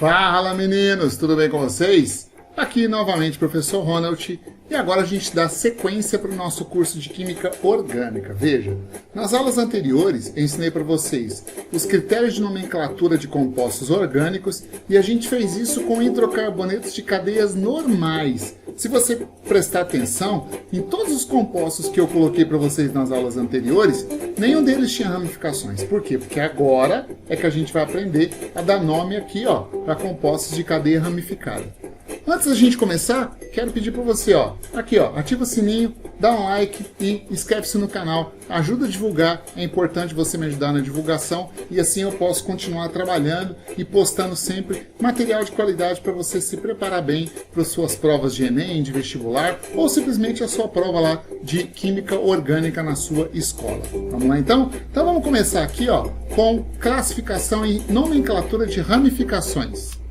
Fala meninos, tudo bem com vocês? Aqui novamente professor Ronald e agora a gente dá sequência para o nosso curso de Química Orgânica. Veja, nas aulas anteriores eu ensinei para vocês os critérios de nomenclatura de compostos orgânicos e a gente fez isso com hidrocarbonetos de cadeias normais. Se você prestar atenção, em todos os compostos que eu coloquei para vocês nas aulas anteriores, nenhum deles tinha ramificações. Por quê? Porque agora é que a gente vai aprender a dar nome aqui, para compostos de cadeia ramificada. Antes da gente começar, quero pedir para você, ativa o sininho, dá um like e inscreve-se no canal. Ajuda a divulgar, é importante você me ajudar na divulgação e assim eu posso continuar trabalhando e postando sempre material de qualidade para você se preparar bem para as suas provas de Enem, de vestibular ou simplesmente a sua prova lá de Química Orgânica na sua escola. Vamos lá então? Então vamos começar aqui com classificação e nomenclatura de ramificações.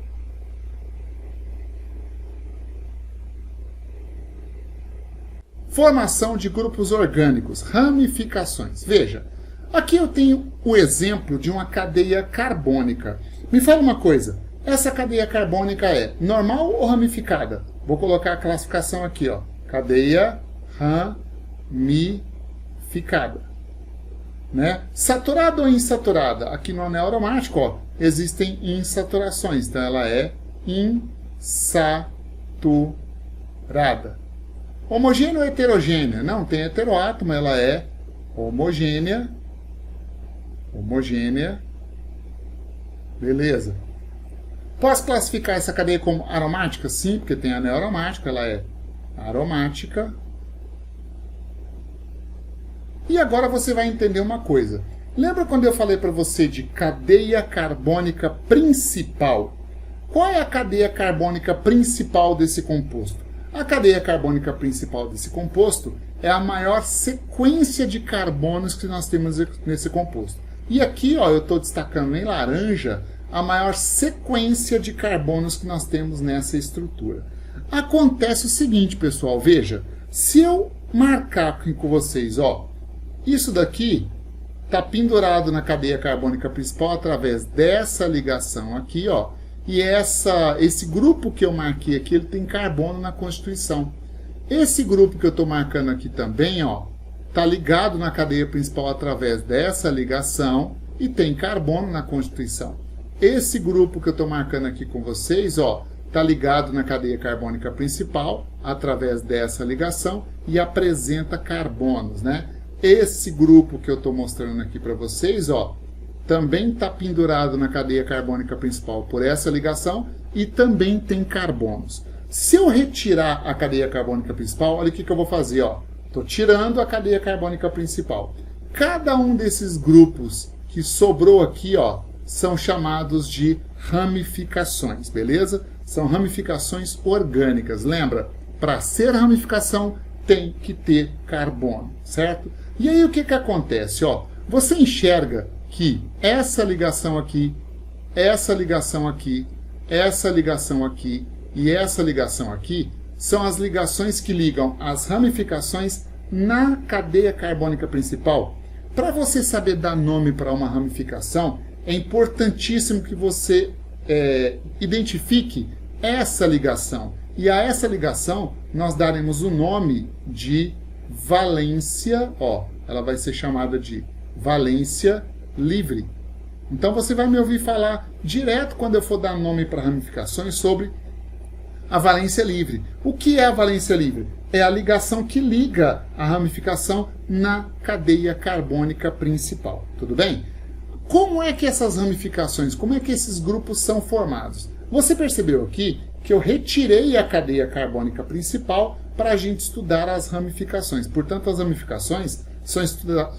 Formação de grupos orgânicos, ramificações. Veja, aqui eu tenho o exemplo de uma cadeia carbônica. Me fala uma coisa, essa cadeia carbônica é normal ou ramificada? Vou colocar a classificação aqui, cadeia ramificada. Né? Saturada ou insaturada? Aqui no anel aromático, existem insaturações, então ela é insaturada. Homogênea ou heterogênea? Não, tem heteroátomo, ela é homogênea. Homogênea. Beleza. Posso classificar essa cadeia como aromática? Sim, porque tem anel aromático, ela é aromática. E agora você vai entender uma coisa. Lembra quando eu falei para você de cadeia carbônica principal? Qual é a cadeia carbônica principal desse composto? A cadeia carbônica principal desse composto é a maior sequência de carbonos que nós temos nesse composto. E aqui, eu estou destacando em laranja a maior sequência de carbonos que nós temos nessa estrutura. Acontece o seguinte, pessoal, veja, se eu marcar aqui com vocês, isso daqui está pendurado na cadeia carbônica principal através dessa ligação aqui, e esse grupo que eu marquei aqui, ele tem carbono na constituição. Esse grupo que eu estou marcando aqui também, está ligado na cadeia principal através dessa ligação e tem carbono na constituição. Esse grupo que eu estou marcando aqui com vocês, está ligado na cadeia carbônica principal através dessa ligação e apresenta carbonos, né? Esse grupo que eu estou mostrando aqui para vocês, também está pendurado na cadeia carbônica principal por essa ligação e também tem carbonos. Se eu retirar a cadeia carbônica principal, olha o que eu vou fazer. Estou tirando a cadeia carbônica principal. Cada um desses grupos que sobrou aqui são chamados de ramificações, beleza? São ramificações orgânicas. Lembra, para ser ramificação tem que ter carbono, certo? E aí o que acontece? Você enxerga que essa ligação aqui, essa ligação aqui, essa ligação aqui e essa ligação aqui são as ligações que ligam as ramificações na cadeia carbônica principal. Para você saber dar nome para uma ramificação, é importantíssimo que você identifique essa ligação. E a essa ligação nós daremos o nome de valência, ela vai ser chamada de valência livre. Então você vai me ouvir falar direto quando eu for dar nome para ramificações sobre a valência livre. O que é a valência livre? É a ligação que liga a ramificação na cadeia carbônica principal. Tudo bem? Como é que essas ramificações, como é que esses grupos são formados? Você percebeu aqui que eu retirei a cadeia carbônica principal para a gente estudar as ramificações. Portanto, as ramificações são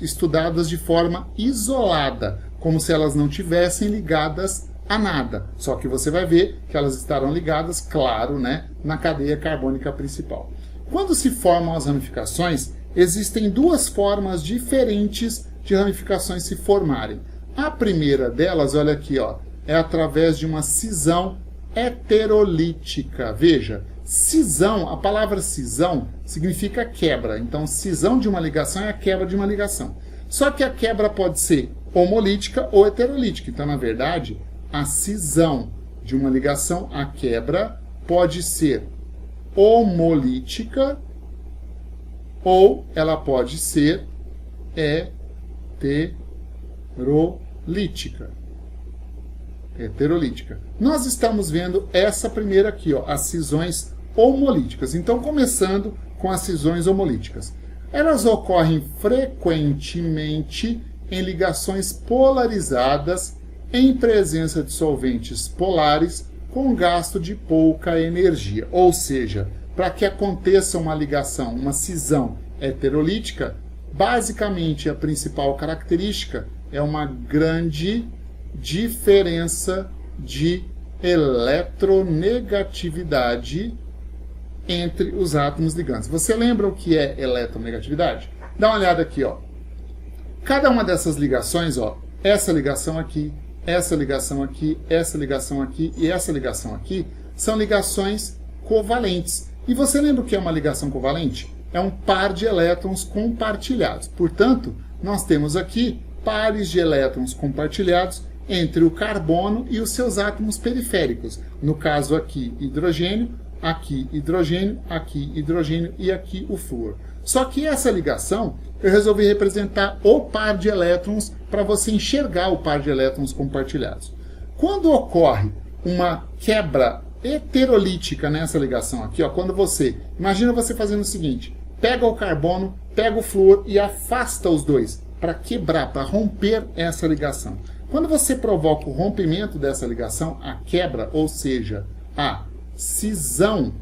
estudadas de forma isolada, como se elas não tivessem ligadas a nada. Só que você vai ver que elas estarão ligadas, claro, na cadeia carbônica principal. Quando se formam as ramificações, existem duas formas diferentes de ramificações se formarem. A primeira delas, olha aqui, é através de uma cisão heterolítica. Veja, cisão, a palavra cisão significa quebra. Então, cisão de uma ligação é a quebra de uma ligação. Só que a quebra pode ser homolítica ou heterolítica. Então, na verdade, a cisão de uma ligação, a quebra pode ser homolítica ou ela pode ser heterolítica. Nós estamos vendo essa primeira aqui, ó, as cisões homolíticas. Então, começando com as cisões homolíticas. Elas ocorrem frequentemente em ligações polarizadas em presença de solventes polares com gasto de pouca energia. Ou seja, para que aconteça uma ligação, uma cisão heterolítica, basicamente a principal característica é uma grande diferença de eletronegatividade entre os átomos ligantes. Você lembra o que é eletronegatividade? Dá uma olhada aqui, ó. Cada uma dessas ligações, ó, essa ligação aqui, essa ligação aqui, essa ligação aqui e essa ligação aqui, são ligações covalentes. E você lembra o que é uma ligação covalente? É um par de elétrons compartilhados. Portanto, nós temos aqui pares de elétrons compartilhados entre o carbono e os seus átomos periféricos. No caso aqui, hidrogênio, aqui hidrogênio, aqui hidrogênio e aqui o flúor. Só que essa ligação, eu resolvi representar o par de elétrons para você enxergar o par de elétrons compartilhados. Quando ocorre uma quebra heterolítica nessa ligação aqui, ó, quando você, imagina você fazendo o seguinte, pega o carbono, pega o flúor e afasta os dois para quebrar, para romper essa ligação. Quando você provoca o rompimento dessa ligação, a quebra, ou seja, a cisão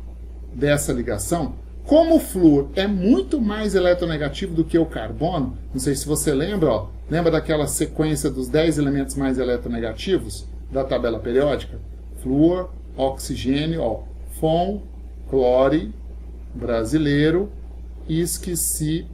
dessa ligação, como o flúor é muito mais eletronegativo do que o carbono, não sei se você lembra, ó, lembra daquela sequência dos 10 elementos mais eletronegativos da tabela periódica? Flúor, oxigênio, ó, Fon, clore, brasileiro, esqueci,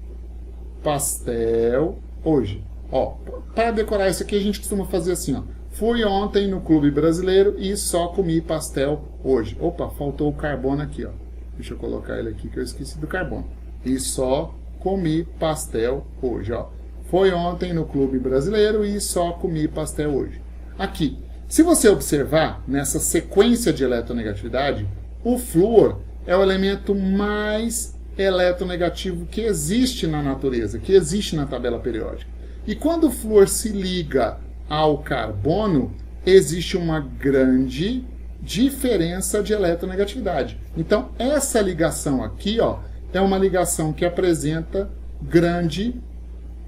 pastel, hoje. Ó, para decorar isso aqui a gente costuma fazer assim, ó. Fui ontem no Clube Brasileiro e só comi pastel hoje. Opa, faltou o carbono aqui, ó. Deixa eu colocar ele aqui que eu esqueci do carbono. E só comi pastel hoje, ó. Foi ontem no Clube Brasileiro e só comi pastel hoje. Aqui, se você observar nessa sequência de eletronegatividade, o flúor é o elemento mais eletronegativo que existe na natureza, que existe na tabela periódica. E quando o flúor se liga ao carbono, existe uma grande diferença de eletronegatividade. Então, essa ligação aqui, ó, é uma ligação que apresenta grande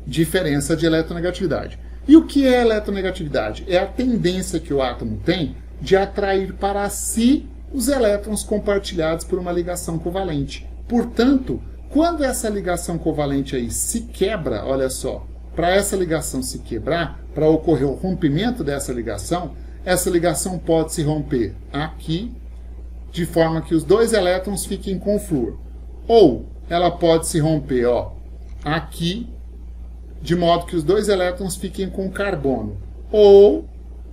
diferença de eletronegatividade. E o que é eletronegatividade? É a tendência que o átomo tem de atrair para si os elétrons compartilhados por uma ligação covalente. Portanto, quando essa ligação covalente aí se quebra, olha só, para essa ligação se quebrar, para ocorrer o rompimento dessa ligação, essa ligação pode se romper aqui, de forma que os dois elétrons fiquem com o flúor. Ou ela pode se romper, ó, aqui, de modo que os dois elétrons fiquem com o carbono. Ou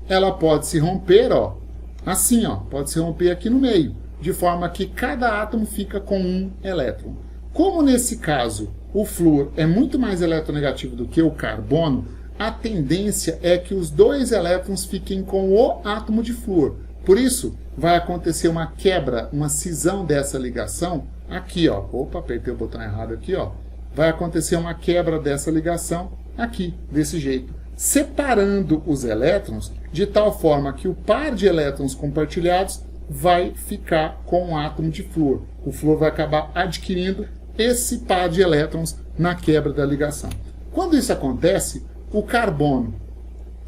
ela pode se romper, ó, assim, ó, pode se romper aqui no meio, de forma que cada átomo fica com um elétron. Como nesse caso o flúor é muito mais eletronegativo do que o carbono, a tendência é que os dois elétrons fiquem com o átomo de flúor. Por isso, vai acontecer uma quebra, uma cisão dessa ligação aqui, ó. Opa, apertei o botão errado aqui, ó. Vai acontecer uma quebra dessa ligação aqui, desse jeito, separando os elétrons de tal forma que o par de elétrons compartilhados vai ficar com o átomo de flúor. O flúor vai acabar adquirindo esse par de elétrons na quebra da ligação. Quando isso acontece, o carbono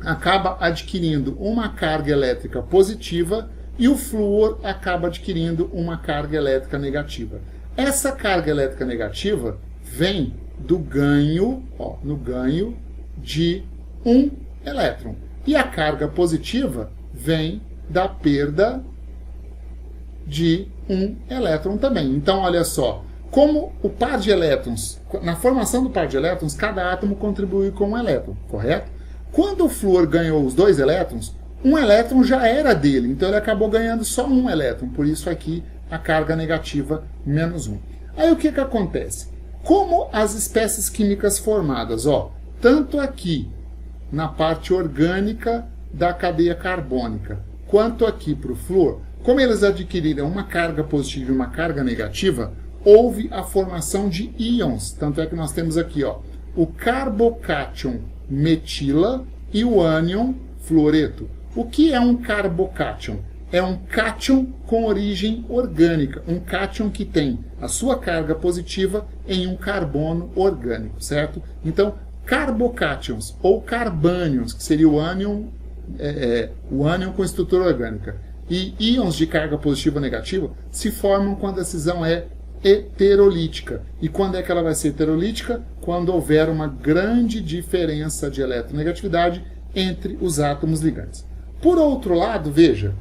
acaba adquirindo uma carga elétrica positiva e o flúor acaba adquirindo uma carga elétrica negativa. Essa carga elétrica negativa vem do ganho, ó, no ganho de um elétron. E a carga positiva vem da perda de um elétron também. Então, olha só, como o par de elétrons, na formação do par de elétrons, cada átomo contribui com um elétron, correto? Quando o flúor ganhou os dois elétrons, um elétron já era dele, então ele acabou ganhando só um elétron, por isso aqui a carga negativa menos 1. Aí o que acontece? Como as espécies químicas formadas, ó, tanto aqui na parte orgânica da cadeia carbônica, quanto aqui para o flúor, como eles adquiriram uma carga positiva e uma carga negativa, houve a formação de íons. Tanto é que nós temos aqui, ó, o carbocátion metila e o ânion fluoreto. O que é um carbocátion? É um cátion com origem orgânica, um cátion que tem a sua carga positiva em um carbono orgânico, certo? Então, carbocátions ou carbânions, que seria o ânion com estrutura orgânica, e íons de carga positiva ou negativa se formam quando a cisão é heterolítica. E quando é que ela vai ser heterolítica? Quando houver uma grande diferença de eletronegatividade entre os átomos ligantes. Por outro lado, veja,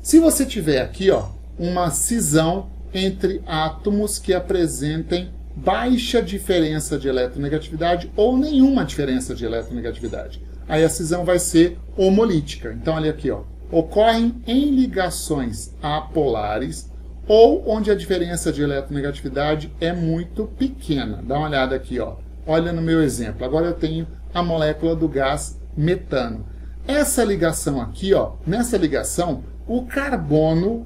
se você tiver aqui, ó, uma cisão entre átomos que apresentem baixa diferença de eletronegatividade ou nenhuma diferença de eletronegatividade, aí a cisão vai ser homolítica. Então, olha aqui, ó, ocorrem em ligações apolares ou onde a diferença de eletronegatividade é muito pequena. Dá uma olhada aqui, ó. Olha no meu exemplo. Agora eu tenho a molécula do gás metano. Essa ligação aqui, ó, nessa ligação, o carbono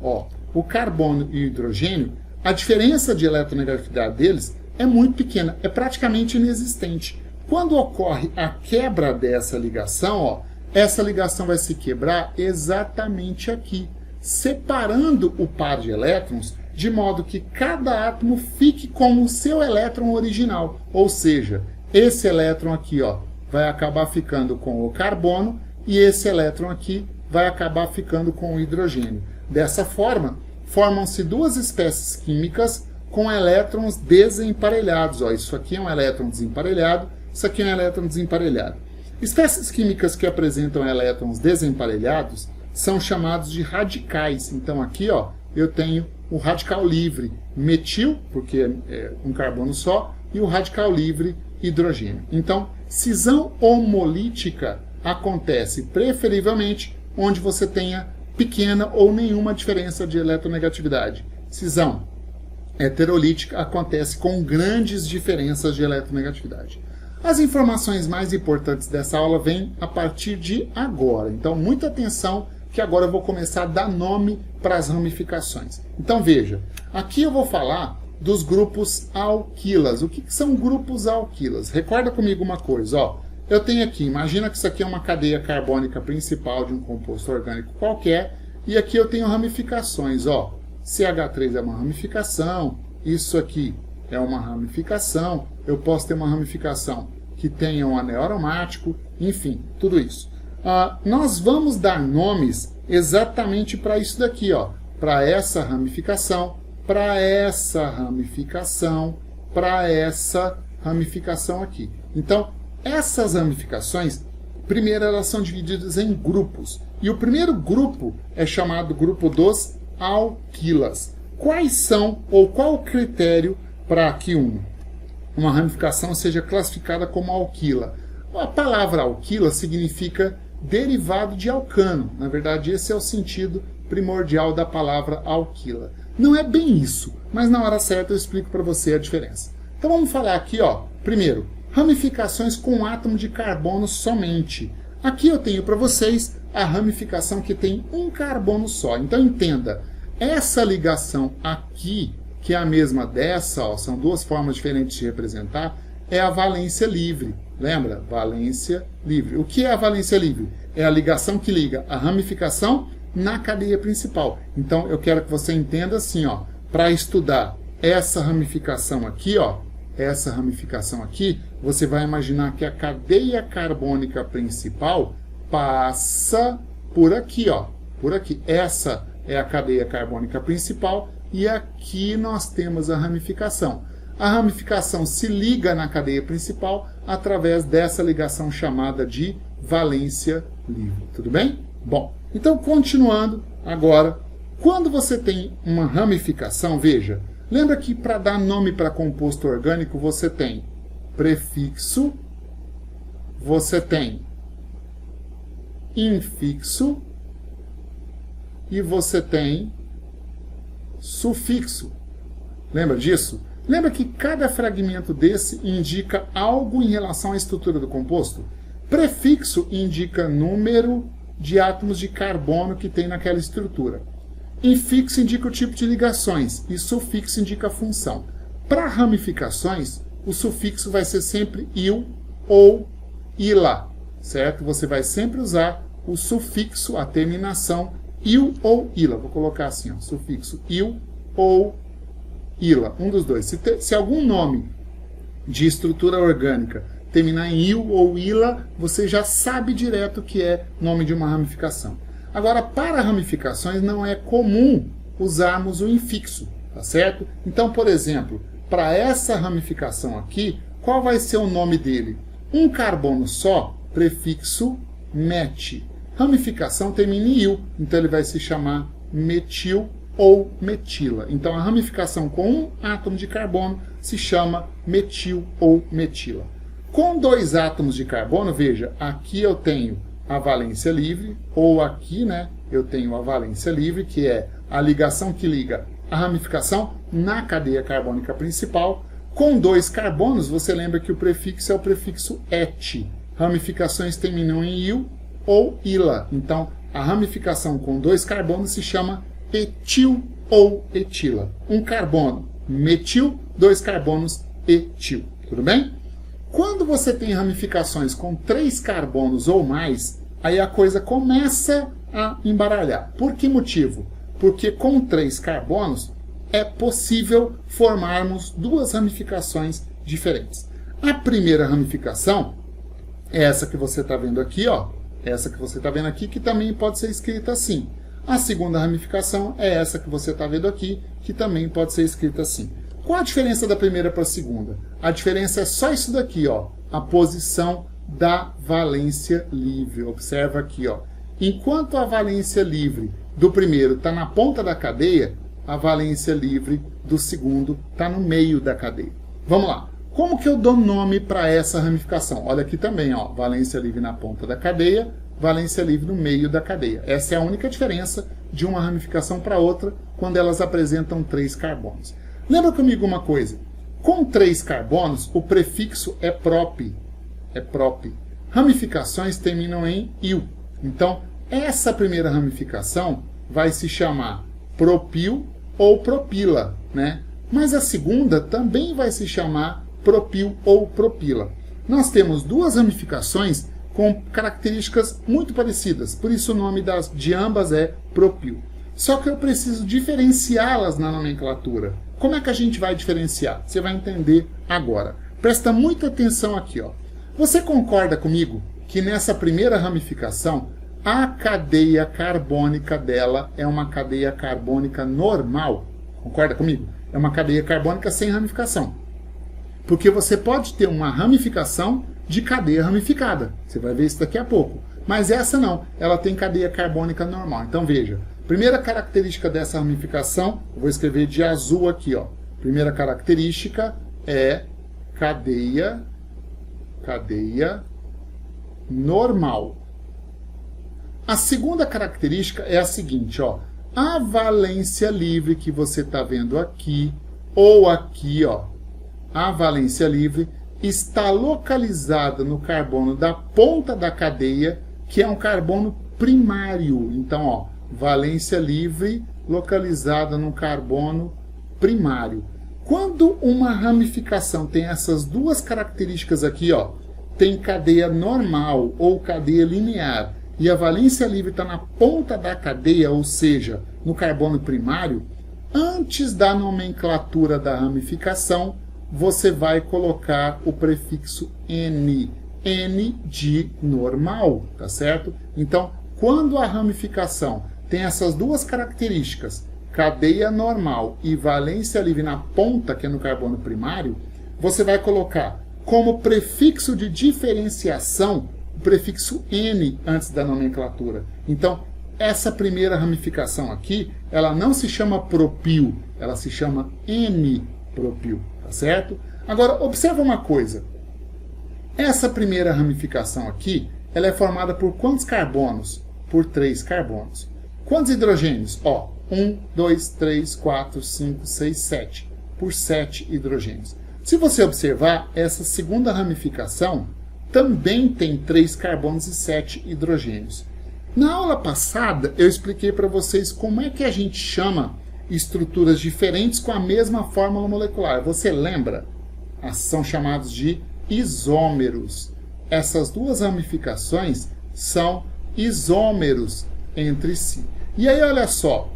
e o hidrogênio, a diferença de eletronegatividade deles é muito pequena, é praticamente inexistente. Quando ocorre a quebra dessa ligação, ó, essa ligação vai se quebrar exatamente aqui, separando o par de elétrons, de modo que cada átomo fique com o seu elétron original. Ou seja, esse elétron aqui, ó, vai acabar ficando com o carbono e esse elétron aqui vai acabar ficando com o hidrogênio. Dessa forma, formam-se duas espécies químicas com elétrons desemparelhados. Ó, isso aqui é um elétron desemparelhado, isso aqui é um elétron desemparelhado. Espécies químicas que apresentam elétrons desemparelhados são chamados de radicais. Então aqui, ó, eu tenho o radical livre metil, porque é um carbono só, e o radical livre hidrogênio. Então, cisão homolítica acontece preferivelmente onde você tenha pequena ou nenhuma diferença de eletronegatividade. Cisão heterolítica acontece com grandes diferenças de eletronegatividade. As informações mais importantes dessa aula vêm a partir de agora. Então, muita atenção, que agora eu vou começar a dar nome para as ramificações. Então, veja, aqui eu vou falar dos grupos alquilas. O que são grupos alquilas? Recorda comigo uma coisa, ó. Eu tenho aqui, imagina que isso aqui é uma cadeia carbônica principal de um composto orgânico qualquer, e aqui eu tenho ramificações, ó. CH3 é uma ramificação, isso aqui é uma ramificação, eu posso ter uma ramificação que tenha um anel aromático, enfim, tudo isso. Nós vamos dar nomes exatamente para isso daqui, ó, para essa ramificação, para essa ramificação, para essa ramificação aqui. Então, essas ramificações, primeiro elas são divididas em grupos. E o primeiro grupo é chamado grupo dos alquilas. Quais são, ou qual o critério para que uma ramificação seja classificada como alquila? A palavra alquila significa derivado de alcano. Na verdade, esse é o sentido primordial da palavra alquila. Não é bem isso, mas na hora certa eu explico para você a diferença. Então vamos falar aqui, ó, primeiro, ramificações com átomo de carbono somente. Aqui eu tenho para vocês a ramificação que tem um carbono só. Então entenda, essa ligação aqui, que é a mesma dessa, ó, são duas formas diferentes de representar, é a valência livre. Lembra? Valência livre. O que é a valência livre? É a ligação que liga a ramificação na cadeia principal. Então eu quero que você entenda assim, ó, para estudar essa ramificação aqui, ó, essa ramificação aqui, você vai imaginar que a cadeia carbônica principal passa por aqui, ó, por aqui. Essa é a cadeia carbônica principal e aqui nós temos a ramificação. A ramificação se liga na cadeia principal através dessa ligação chamada de valência livre. Tudo bem? Bom, então continuando agora, quando você tem uma ramificação, veja, lembra que para dar nome para composto orgânico você tem prefixo, você tem infixo e você tem sufixo. Lembra disso? Lembra que cada fragmento desse indica algo em relação à estrutura do composto? Prefixo indica número de átomos de carbono que tem naquela estrutura. Infixo indica o tipo de ligações e sufixo indica a função. Para ramificações, o sufixo vai ser sempre il ou ila, certo? Você vai sempre usar o sufixo, a terminação il ou ila. Vou colocar assim, ó, sufixo il ou ila, um dos dois. Se algum nome de estrutura orgânica terminar em il ou ila, você já sabe direto que é nome de uma ramificação. Agora, para ramificações não é comum usarmos o infixo, tá certo? Então, por exemplo, para essa ramificação aqui, qual vai ser o nome dele? Um carbono só, prefixo met. Ramificação termina em il, então ele vai se chamar metil ou metila. Então a ramificação com um átomo de carbono se chama metil ou metila. Com dois átomos de carbono, veja, aqui eu tenho a valência livre, ou aqui, né, eu tenho a valência livre, que é a ligação que liga a ramificação na cadeia carbônica principal. Com dois carbonos, você lembra que o prefixo é o prefixo et. Ramificações terminam em il ou ila. Então, a ramificação com dois carbonos se chama etil ou etila. Um carbono, metil, dois carbonos, etil. Tudo bem? Quando você tem ramificações com 3 carbonos ou mais, aí a coisa começa a embaralhar. Por que motivo? Porque com 3 carbonos é possível formarmos 2 ramificações diferentes. A primeira ramificação é essa que você está vendo aqui, ó. Essa que você está vendo aqui, que também pode ser escrita assim. A segunda ramificação é essa que você está vendo aqui, que também pode ser escrita assim. Qual a diferença da primeira para a segunda? A diferença é só isso daqui, ó, a posição da valência livre. Observa aqui, ó. Enquanto a valência livre do primeiro está na ponta da cadeia, a valência livre do segundo está no meio da cadeia. Vamos lá. Como que eu dou nome para essa ramificação? Olha aqui também, ó, valência livre na ponta da cadeia, valência livre no meio da cadeia. Essa é a única diferença de uma ramificação para outra quando elas apresentam 3 carbonos. Lembra comigo uma coisa, com 3 carbonos o prefixo é prop. Ramificações terminam em il. Então, essa primeira ramificação vai se chamar propil ou propila, né? Mas a segunda também vai se chamar propil ou propila. Nós temos 2 ramificações com características muito parecidas, por isso o nome de ambas é propil. Só que eu preciso diferenciá-las na nomenclatura. Como é que a gente vai diferenciar? Você vai entender agora. Presta muita atenção aqui, ó. Você concorda comigo que nessa primeira ramificação, a cadeia carbônica dela é uma cadeia carbônica normal? Concorda comigo? É uma cadeia carbônica sem ramificação. Porque você pode ter uma ramificação de cadeia ramificada. Você vai ver isso daqui a pouco. Mas essa não, ela tem cadeia carbônica normal. Então veja, primeira característica dessa ramificação, eu vou escrever de azul aqui, ó. Primeira característica é cadeia normal. A segunda característica é a seguinte, ó. A valência livre que você está vendo aqui, ou aqui, ó, a valência livre está localizada no carbono da ponta da cadeia, que é um carbono primário. Então, ó, valência livre localizada no carbono primário. Quando uma ramificação tem essas 2 características aqui, ó, tem cadeia normal ou cadeia linear, e a valência livre está na ponta da cadeia, ou seja, no carbono primário, antes da nomenclatura da ramificação, você vai colocar o prefixo N. N de normal, tá certo? Então, quando a ramificação tem essas 2 características, cadeia normal e valência livre na ponta, que é no carbono primário, você vai colocar como prefixo de diferenciação o prefixo N antes da nomenclatura. Então, essa primeira ramificação aqui, ela não se chama propil, ela se chama N-propil, tá certo? Agora, observa uma coisa. Essa primeira ramificação aqui, ela é formada por quantos carbonos? Por 3 carbonos. Quantos hidrogênios? Ó, 1, 2, 3, 4, 5, 6, 7. Por 7 hidrogênios. Se você observar, essa segunda ramificação também tem 3 carbonos e 7 hidrogênios. Na aula passada, eu expliquei para vocês como é que a gente chama estruturas diferentes com a mesma fórmula molecular. Você lembra? São chamados de isômeros. Essas duas ramificações são isômeros entre si. E aí, olha só,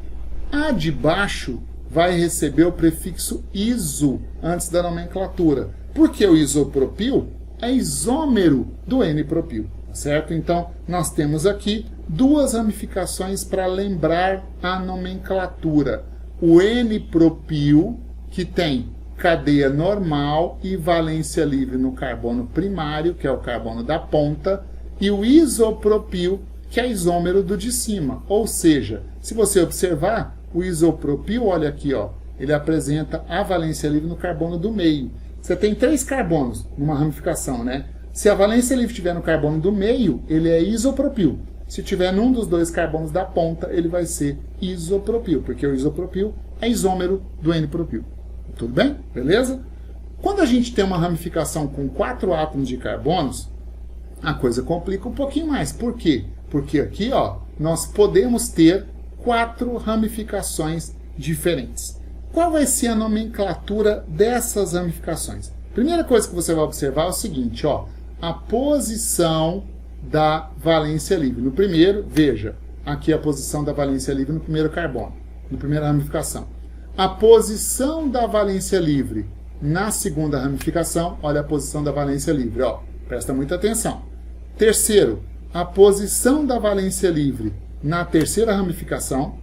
a de baixo vai receber o prefixo iso antes da nomenclatura, porque o isopropil é isômero do N-propil, certo? Então, nós temos aqui duas ramificações para lembrar a nomenclatura. O N-propil, que tem cadeia normal e valência livre no carbono primário, que é o carbono da ponta, e o isopropil, que é isômero do de cima. Ou seja, se você observar, o isopropil, olha aqui, ó, ele apresenta a valência livre no carbono do meio. Você tem 3 carbonos numa ramificação, né? Se a valência livre estiver no carbono do meio, ele é isopropil. Se tiver num dos 2 carbonos da ponta, ele vai ser isopropil, porque o isopropil é isômero do N-propil. Tudo bem? Beleza? Quando a gente tem uma ramificação com 4 átomos de carbonos, a coisa complica um pouquinho mais. Por quê? Porque aqui, ó, nós podemos ter 4 ramificações diferentes. Qual vai ser a nomenclatura dessas ramificações? Primeira coisa que você vai observar é o seguinte, ó, a posição da valência livre. No primeiro, veja, aqui a posição da valência livre no primeiro carbono, na primeira ramificação. A posição da valência livre na segunda ramificação, olha a posição da valência livre, ó, presta muita atenção. Terceiro, a posição da valência livre na terceira ramificação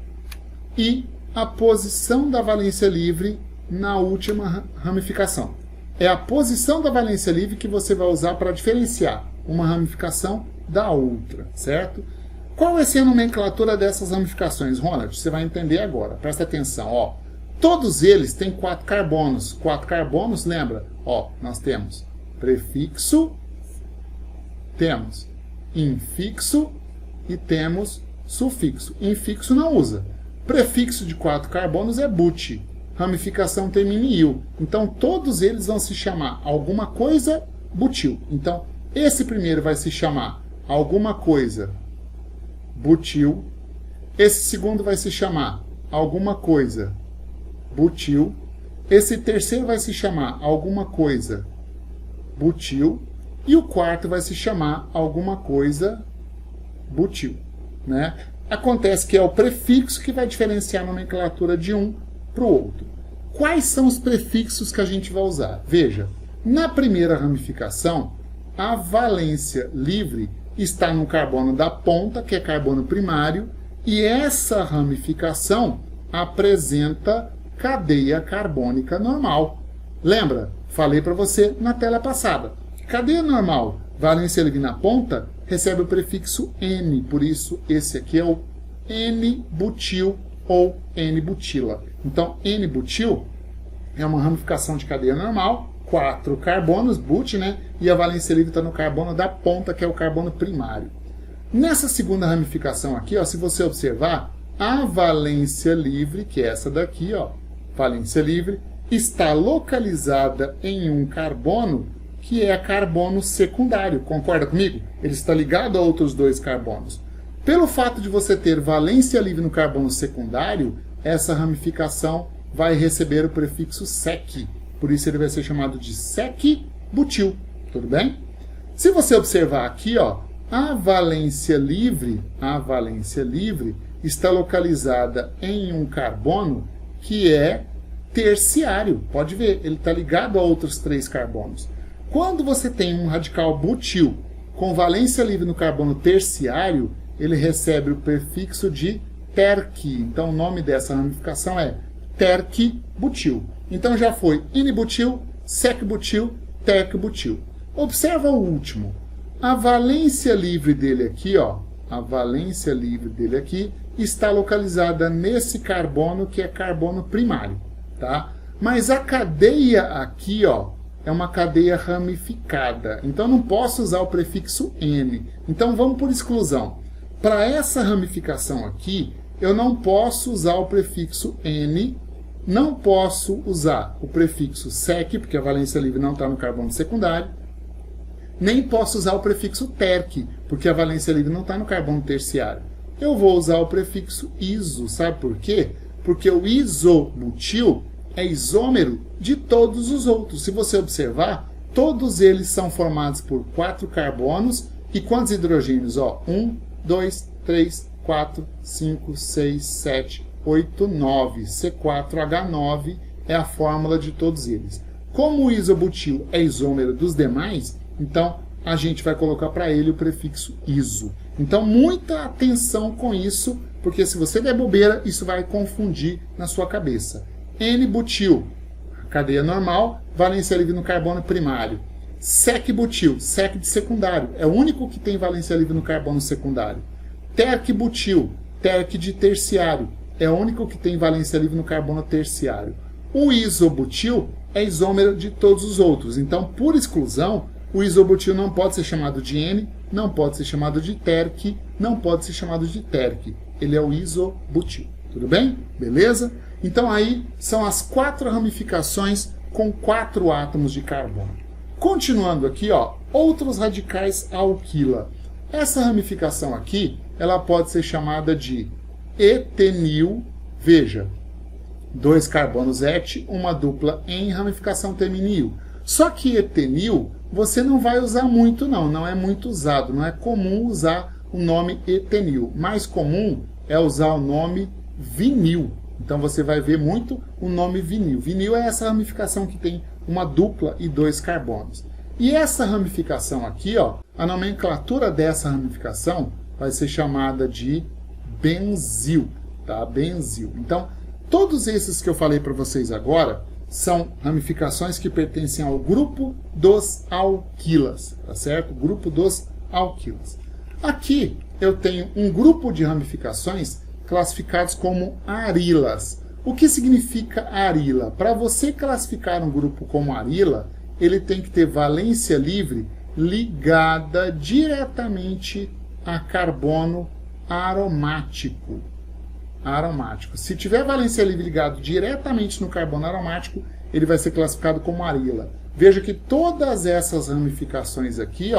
e a posição da valência livre na última ramificação. É a posição da valência livre que você vai usar para diferenciar uma ramificação da outra, certo? Qual vai ser a nomenclatura dessas ramificações, Ronald? Você vai entender agora, presta atenção, ó. Todos eles têm 4 carbonos. 4 carbonos, lembra? Ó, nós temos prefixo, temos infixo e temos sufixo. Infixo não usa. Prefixo de 4 carbonos é but. Ramificação termina em il. Então, todos eles vão se chamar alguma coisa butil. Então, esse primeiro vai se chamar alguma coisa butil. Esse segundo vai se chamar alguma coisa butil. Esse terceiro vai se chamar alguma coisa butil. E o quarto vai se chamar alguma coisa butil, né? Acontece que é o prefixo que vai diferenciar a nomenclatura de um para o outro. Quais são os prefixos que a gente vai usar? Veja, na primeira ramificação, a valência livre está no carbono da ponta, que é carbono primário, e essa ramificação apresenta cadeia carbônica normal. Lembra? Falei para você na tela passada. Cadeia normal, valência livre na ponta, recebe o prefixo N, por isso esse aqui é o N-butil ou N-butila. Então, N-butil é uma ramificação de cadeia normal, 4 carbonos, but, né? E a valência livre está no carbono da ponta, que é o carbono primário. Nessa segunda ramificação aqui, ó, se você observar, a valência livre, que é essa daqui, ó, valência livre, está localizada em um carbono que é carbono secundário. Concorda comigo? Ele está ligado a outros 2 carbonos. Pelo fato de você ter valência livre no carbono secundário, essa ramificação vai receber o prefixo sec. Por isso ele vai ser chamado de sec-butil. Tudo bem? Se você observar aqui, ó, a valência livre está localizada em um carbono que é terciário. Pode ver, ele está ligado a outros 3 carbonos. Quando você tem um radical butil com valência livre no carbono terciário, ele recebe o prefixo de terc. Então, o nome dessa ramificação é terc-butil. Então, já foi N-butil, sec-butil, terc-butil. Observa o último. A valência livre dele aqui, ó, a valência livre dele aqui está localizada nesse carbono que é carbono primário, tá? Mas a cadeia aqui, ó, é uma cadeia ramificada. Então, não posso usar o prefixo N. Então, vamos por exclusão. Para essa ramificação aqui, eu não posso usar o prefixo N, não posso usar o prefixo sec, porque a valência livre não está no carbono secundário, Nem posso usar o prefixo terc, porque a valência livre não está no carbono terciário. Eu vou usar o prefixo iso, sabe por quê? Porque o isobutil é isômero de todos os outros. Se você observar, todos eles são formados por 4 carbonos e quantos hidrogênios? 1, 2, 3, 4, 5, 6, 7, 8, 9. C4H9 é a fórmula de todos eles. Como o isobutil é isômero dos demais, então a gente vai colocar para ele o prefixo iso. Então muita atenção com isso, porque se você der bobeira, isso vai confundir na sua cabeça. N-butil, cadeia normal, valência livre no carbono primário. Sec-butil, sec de secundário, é o único que tem valência livre no carbono secundário. Terc-butil, terc de terciário, é o único que tem valência livre no carbono terciário. O isobutil é isômero de todos os outros, então por exclusão, o isobutil não pode ser chamado de N, não pode ser chamado de terc, não pode ser chamado de terc. Ele é o isobutil. Tudo bem? Beleza? Então aí são as 4 ramificações com 4 átomos de carbono. Continuando aqui, outros radicais alquila. Essa ramificação aqui, ela pode ser chamada de etenil. Veja, 2 carbonos et, uma dupla em ramificação terminil. Só que etenil você não vai usar muito não é muito usado, não é comum usar o nome etenil. Mais comum é usar o nome vinil. Então você vai ver muito o nome vinil. Vinil é essa ramificação que tem uma dupla e 2 carbonos. E essa ramificação aqui, a nomenclatura dessa ramificação vai ser chamada de benzil, tá? Benzil. Então, todos esses que eu falei para vocês agora são ramificações que pertencem ao grupo dos alquilas, tá certo? Grupo dos alquilas. Aqui eu tenho um grupo de ramificações classificados como arilas. O que significa arila? Para você classificar um grupo como arila, ele tem que ter valência livre ligada diretamente a carbono aromático. Se tiver valência livre ligado diretamente no carbono aromático, ele vai ser classificado como arila. Veja que todas essas ramificações aqui,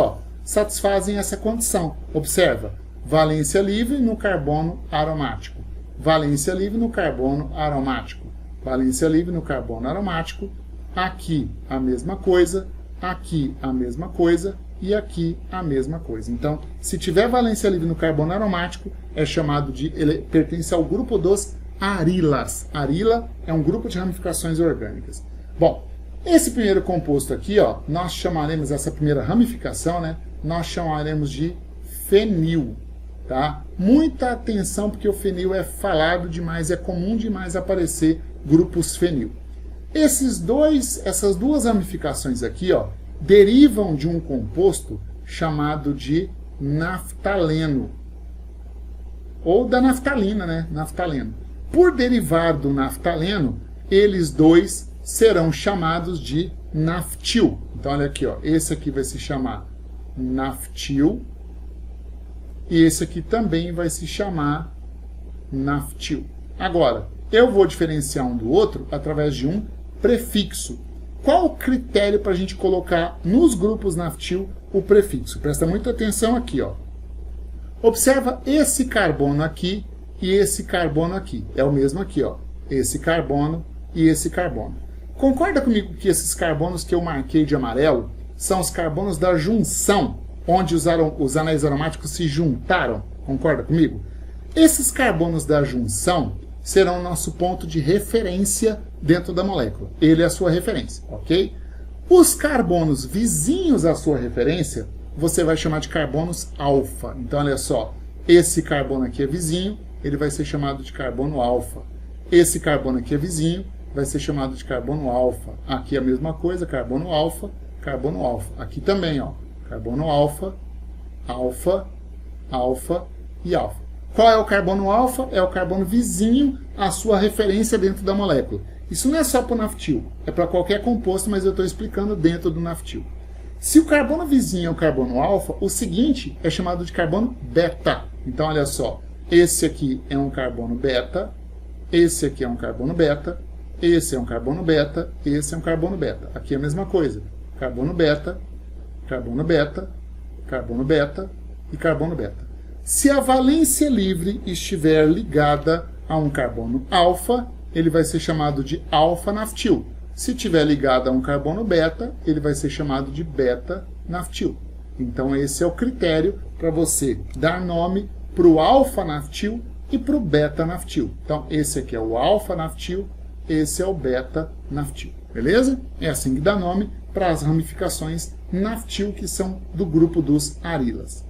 satisfazem essa condição. Observa, valência livre no carbono aromático, valência livre no carbono aromático, valência livre no carbono aromático, aqui a mesma coisa, aqui a mesma coisa e aqui a mesma coisa. Então, se tiver valência livre no carbono aromático, é chamado de, ele pertence ao grupo dos arilas. Arila é um grupo de ramificações orgânicas. Bom, esse primeiro composto aqui, nós chamaremos essa primeira ramificação, nós chamaremos de fenil, tá? Muita atenção, porque o fenil é falado demais, é comum demais aparecer grupos fenil. Essas 2 ramificações aqui, derivam de um composto chamado de naftaleno, ou da naftalina, naftaleno. Por derivar do naftaleno, eles 2 serão chamados de naftil. Então, olha aqui, esse aqui vai se chamar naftil, e esse aqui também vai se chamar naftil. Agora, eu vou diferenciar um do outro através de um prefixo. Qual o critério para a gente colocar nos grupos naftil o prefixo? Presta muita atenção aqui. Observa esse carbono aqui e esse carbono aqui. É o mesmo aqui. Esse carbono e esse carbono. Concorda comigo que esses carbonos que eu marquei de amarelo são os carbonos da junção, onde os anéis aromáticos se juntaram? Concorda comigo? Esses carbonos da junção serão o nosso ponto de referência dentro da molécula. Ele é a sua referência, ok? Os carbonos vizinhos à sua referência, você vai chamar de carbonos alfa. Então, olha só, esse carbono aqui é vizinho, ele vai ser chamado de carbono alfa. Esse carbono aqui é vizinho, vai ser chamado de carbono alfa. Aqui é a mesma coisa, carbono alfa, carbono alfa. Aqui também, carbono alfa, alfa, alfa e alfa. Qual é o carbono alfa? É o carbono vizinho à sua referência dentro da molécula. Isso não é só para o naftil, é para qualquer composto, mas eu estou explicando dentro do naftil. Se o carbono vizinho é o carbono alfa, o seguinte é chamado de carbono beta. Então, olha só, esse aqui é um carbono beta, esse aqui é um carbono beta, esse é um carbono beta, esse é um carbono beta. Aqui é a mesma coisa, carbono beta, carbono beta, carbono beta e carbono beta. Se a valência livre estiver ligada a um carbono alfa, ele vai ser chamado de alfa-naftil. Se estiver ligado a um carbono beta, ele vai ser chamado de beta-naftil. Então esse é o critério para você dar nome para o alfa-naftil e para o beta-naftil. Então esse aqui é o alfa-naftil, esse é o beta-naftil. Beleza? É assim que dá nome para as ramificações naftil que são do grupo dos arilas.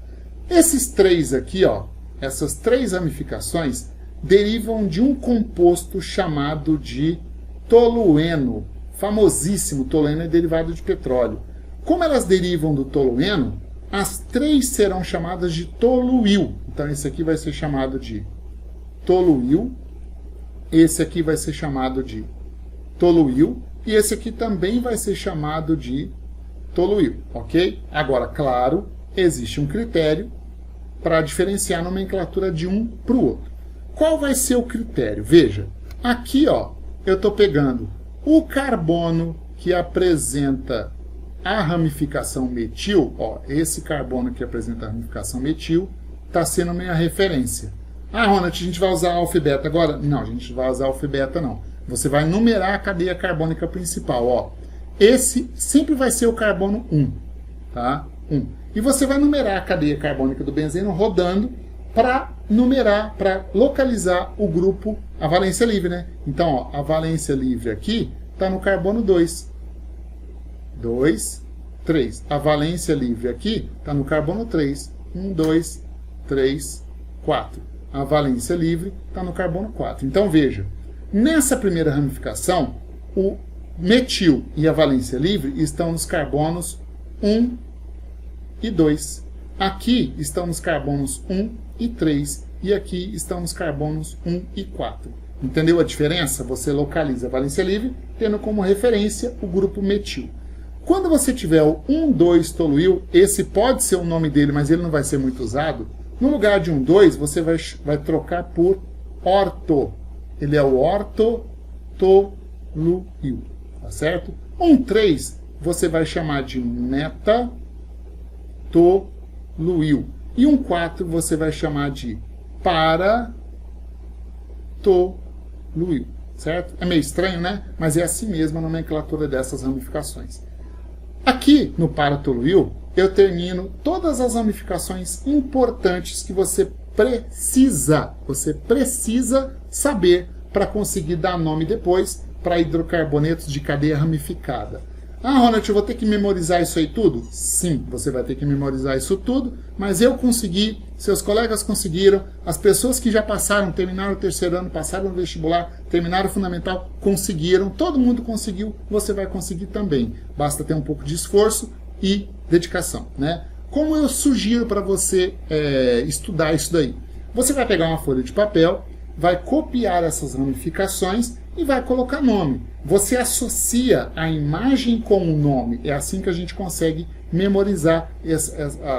Esses três aqui, ó, essas três ramificações derivam de um composto chamado de tolueno. Famosíssimo, tolueno é derivado de petróleo. Como elas derivam do tolueno, as três serão chamadas de toluil. Então esse aqui vai ser chamado de toluil, esse aqui vai ser chamado de toluil e esse aqui também vai ser chamado de toluil, ok? Agora, claro, existe um critério para diferenciar a nomenclatura de um para o outro. Qual vai ser o critério? Veja, aqui ó, eu estou pegando o carbono que apresenta a ramificação metil, ó, esse carbono que apresenta a ramificação metil está sendo minha referência. Ah, Ronald, a gente vai usar alfa e beta agora? Não, a gente não vai usar alfa e beta não. Você vai numerar a cadeia carbônica principal, ó. Esse sempre vai ser o carbono 1, tá? 1. E você vai numerar a cadeia carbônica do benzeno rodando para numerar, para localizar o grupo, a valência livre, né? Então, ó, a valência livre aqui está no carbono 2. 2, 3. A valência livre aqui está no carbono 3. 1, 2, 3, 4. A valência livre está no carbono 4. Então, veja, nessa primeira ramificação, o metil e a valência livre estão nos carbonos 1 e 2. Aqui estão nos carbonos 1 e 3. E aqui estão nos carbonos 1 e 4. Entendeu a diferença? Você localiza a valência livre tendo como referência o grupo metil. Quando você tiver o 1,2 toluil, esse pode ser o nome dele, mas ele não vai ser muito usado. No lugar de 1,2, você vai trocar por orto. Ele é o ortotoluil, tá certo? 1,3 você vai chamar de metatoluil. E 1,4 você vai chamar de paratoluil, certo? É meio estranho, né? Mas é assim mesmo a nomenclatura dessas ramificações. Aqui no paratoluil, eu termino todas as ramificações importantes que você precisa saber para conseguir dar nome depois para hidrocarbonetos de cadeia ramificada. Ah, Ronald, eu vou ter que memorizar isso aí tudo? Sim, você vai ter que memorizar isso tudo, mas eu consegui, seus colegas conseguiram, as pessoas que já passaram, terminaram o terceiro ano, passaram no vestibular, terminaram o fundamental, conseguiram, todo mundo conseguiu, você vai conseguir também. Basta ter um pouco de esforço e dedicação, né? Como eu sugiro para você estudar isso daí? Você vai pegar uma folha de papel, vai copiar essas ramificações e vai colocar nome. Você associa a imagem com o nome. É assim que a gente consegue memorizar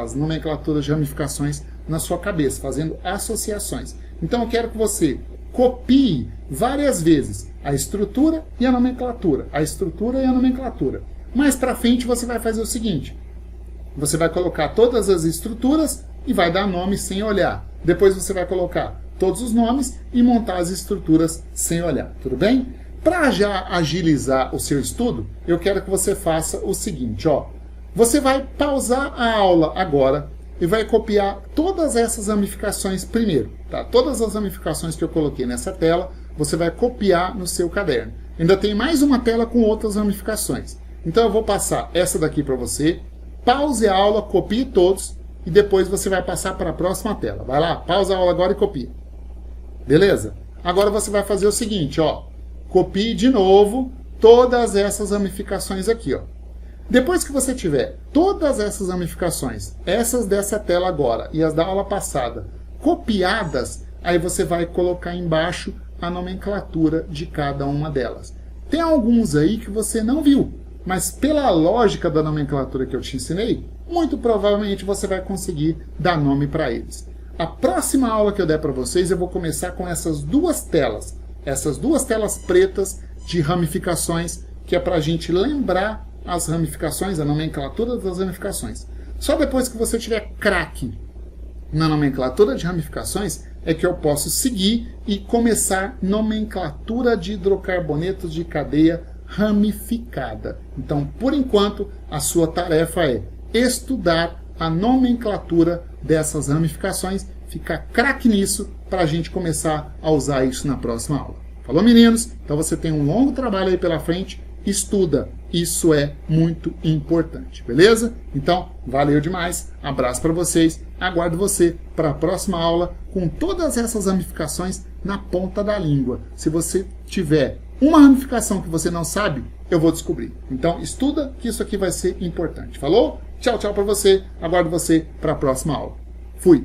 as nomenclaturas de ramificações na sua cabeça, fazendo associações. Então eu quero que você copie várias vezes a estrutura e a nomenclatura. A estrutura e a nomenclatura. Mais para frente você vai fazer o seguinte. Você vai colocar todas as estruturas e vai dar nome sem olhar. Depois você vai colocar todos os nomes e montar as estruturas sem olhar. Tudo bem? Para já agilizar o seu estudo, eu quero que você faça o seguinte, ó. Você vai pausar a aula agora e vai copiar todas essas ramificações primeiro, tá? Todas as ramificações que eu coloquei nessa tela, você vai copiar no seu caderno. Ainda tem mais uma tela com outras ramificações. Então eu vou passar essa daqui para você. Pause a aula, copie todos e depois você vai passar para a próxima tela. Vai lá, pausa a aula agora e copia. Beleza? Agora você vai fazer o seguinte, ó. Copie de novo todas essas ramificações aqui, ó. Depois que você tiver todas essas ramificações, essas dessa tela agora e as da aula passada, copiadas, aí você vai colocar embaixo a nomenclatura de cada uma delas. Tem alguns aí que você não viu, mas pela lógica da nomenclatura que eu te ensinei, muito provavelmente você vai conseguir dar nome para eles. A próxima aula que eu der para vocês, eu vou começar com essas duas telas pretas de ramificações, que é para a gente lembrar as ramificações, a nomenclatura das ramificações. Só depois que você tiver craque na nomenclatura de ramificações é que eu posso seguir e começar nomenclatura de hidrocarbonetos de cadeia ramificada. Então, por enquanto, a sua tarefa é estudar a nomenclatura dessas ramificações, ficar craque nisso para a gente começar a usar isso na próxima aula. Falou, meninos? Então você tem um longo trabalho aí pela frente, estuda. Isso é muito importante, beleza? Então, valeu demais, abraço para vocês, aguardo você para a próxima aula com todas essas ramificações na ponta da língua. Se você tiver uma ramificação que você não sabe, eu vou descobrir. Então, estuda que isso aqui vai ser importante. Falou? Tchau, tchau para você, aguardo você para a próxima aula. Fui!